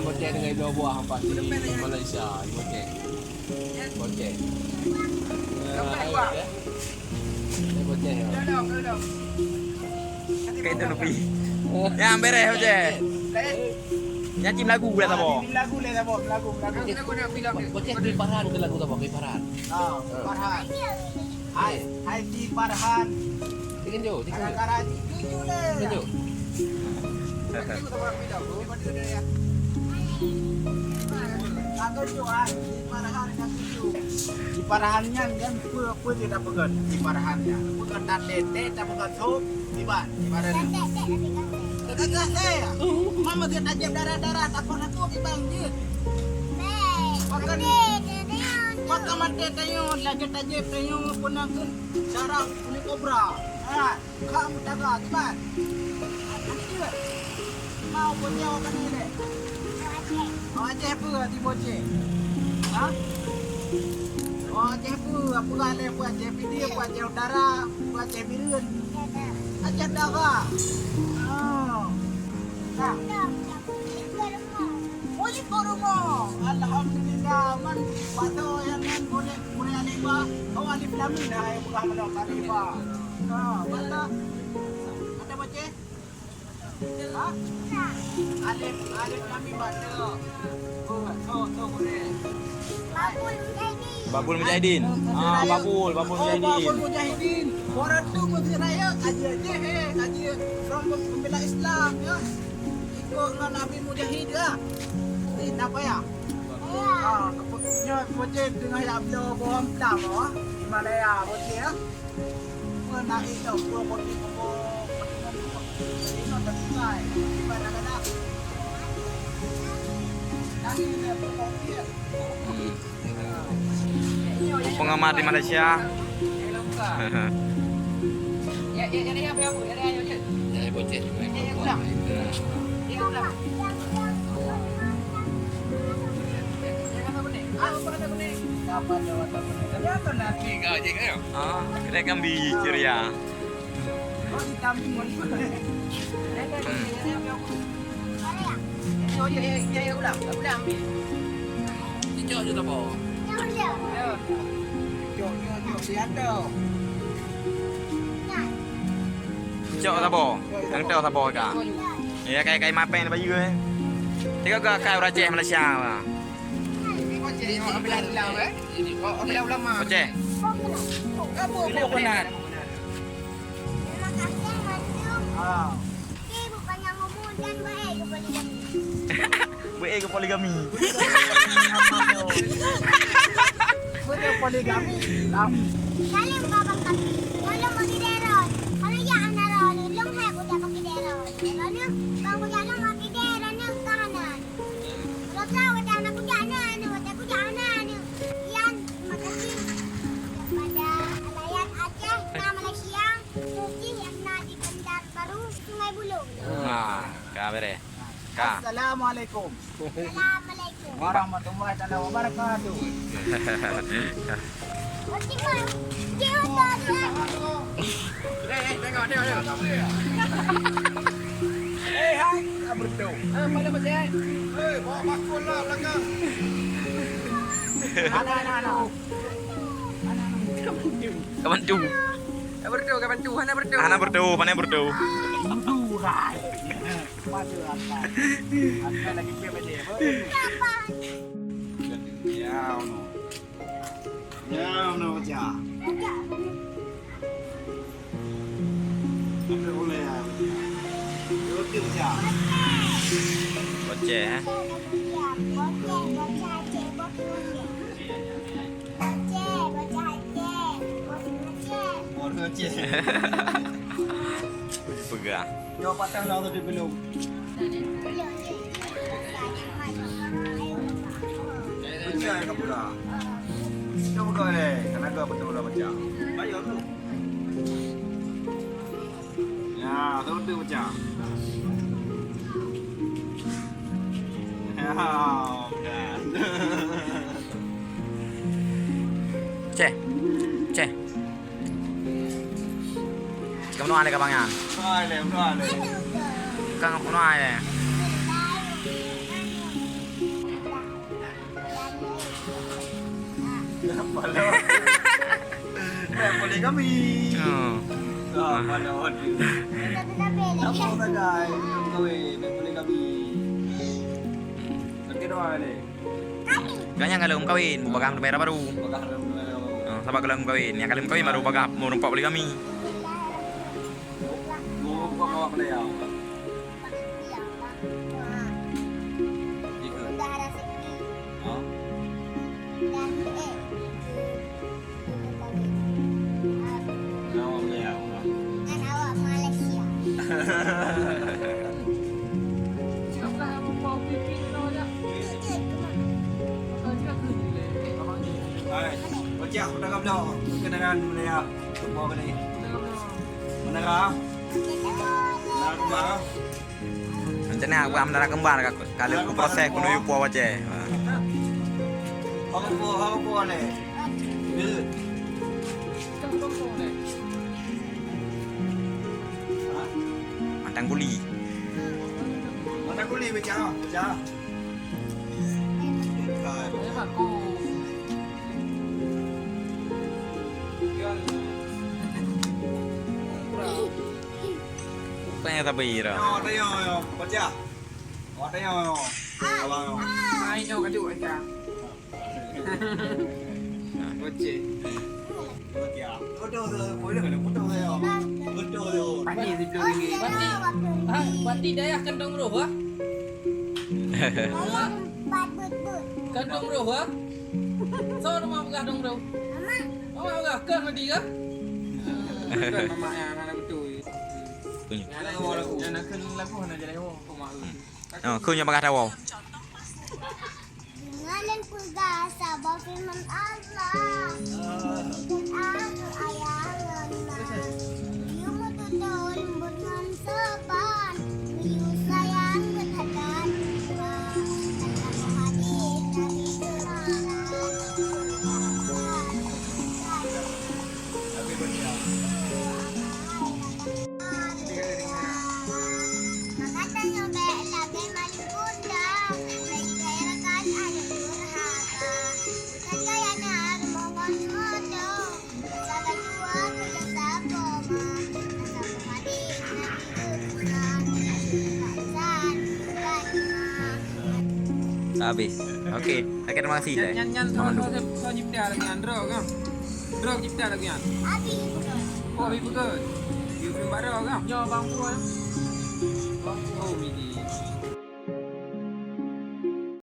bocek dengan dua buah hampa di Malaysia, bocek. Bocek. Bocek. Kayak itu lebih. Ya beres aja. Nyanyi lagu boleh tak boh? Lagu le tak lagu. Bocek di Farhan ke lagu tak boh? Di Farhan. Farhan. Hai di Farhan. Tikin jo, tikin jo. Gara-gara jujur le. Tikin jo. Aku juga di Farhan yang jujur. Di Farhannya kan pur tidak pegang di Farhannya. Pegang dan tete tak pegang sup di ban. Di mana? Kagak saya. Mama dia tajam darah-darah tak pernah tu di bang dia. Makan. Makan mati tayo, lagi tajam tayo punang sarang kulit kobra. Kamu jaga di ban. Ani dia. Mau punya apa ni deh? Aceh apa di Boceh? Ha? Aceh apa kali apa Aceh Pidi, apa Aceh Utara, apa Aceh Birun? Aceh Daga. Nah. Boleh korumo. Alhamdulillah man pato yang boleh alifa. Oh alif lam mim hai bukan mana alifa. Mana? Ada Boceh? Ha? Alif lam mim baca. Babul Mujahidin. Babul Mujahidin. Orang tu Muslim Raya kaji from pembela Islam ya. Ikut dengan Nabi Mujahid ya. Ini apa ya? Nya Boceh tengah ya bela bohong tam ah. Di Malaya Boceh ya. Mana itu Boceh ini nak selesai. Di mana-mana. Pengamat di Malaysia. Ya, bocek. Kita kambi ceria. Cicok je tak boh. Cok tak boh? Yang tahu tak boh kah? Ya kayak mapen baju eh. Tengok ke kau Aceh Malaysia lah. Aceh. Kamu coconut. Bukannya ngomong dan baik poligami. Baik ke poligami. Betul poligami. Salim babang kami. Walau magideron. Kalau ya anak lalu long hai udah magideron. Lalu bang udah long magideron yang kanan. Kalau tahu ada anak udah anak, ada udah anak. Yan, makasih kepada Alayat Aceh, Nah Malaysia, Turki yang nah di Bandar Baru, Sungai Buloh. Kah beres. Kah. Assalamualaikum. Assalamualaikum. Warahmatullahi taala wabarakatuh. Okey, Mak. Dia ada. Tengok. Hai, berdoa. Mana bocek? Bawa bakul lah belakang. Anak. Kabantu. Anak berdoa, mana berdoa? Durai. Maju apa? Ada lagi apa dia? Apa? Ya, no ja. Apa boleh ya? Okey ja. Boceh eh. Okey. Pegang. Yo patah dah tu belum. Macam apa pula? Cuba kau ni, kenapa betul lah macam? Bayar tu. Ya, tu macam. Ya, Ceh. Kamu ada ke bangnya? boleh. Kang kuno ada. Balon. Poligami. Oh. Balon. Tabi-tabi. Apa tagay? Gawin, poligami. Nagkinawa ni. Ganyan kalau kawin, bagam merah baru. Baka haram na Oh, sabag kalau kawin, yang kalau kawin baru bagam mau numpak poligami. mo pa mawak na yaw. Ha? Nawak na yaw. Siapa yang mau pipi tu dah? Dia kerja le. Abang ni. Ay, wajah ko tagam daw. Kanaran mo na yaw. Mo ka ni. Manara. Nakba. Macam ni aku ambil kembar kalau aku proses aku nuju puas aja. Ako po ni. Good. Kamu kau le. Matang kuli. Mana kuli baca? Baca. Saya aku. Tanya tapi ira. Yo, tayo yo. Baca. Wa tayo yo. Abang yo. Ai jauh kaduk aja. Baca. Baca. Betul tu, boleh kan? Betul yo. Betul yo. Pati RM10. Pati. Ah, pati dayah kandung roh ah. Kandung roh ah. So nama pegah dong roh. Mama pegah kan madi ke? Kan mama yang mana betul. Kunyu. Yang nak kena lagu nak jadi oh mak. Oh, kunyu bagah tahu. Ngalan pagasa ba firman Allah. Aku ayangan na. Yung matutol bungan saban. Yung sayang berhadan. Ang hadis Nabi Makatan yung bela, maling undang. May kaya kan ano durhaka. Bukan kaya na rumongon modo. Sa katuwa ko sa poma. Nasa bumali na diutusan. Kaisan, bukan Habis. Okey. Okey, terima kasih. Nyan so nyipta lagi andro kan. Andro nyipta lagi kan. Abi betul. Oh, ibu ke? You film baru kan? Yo bang puan. Bang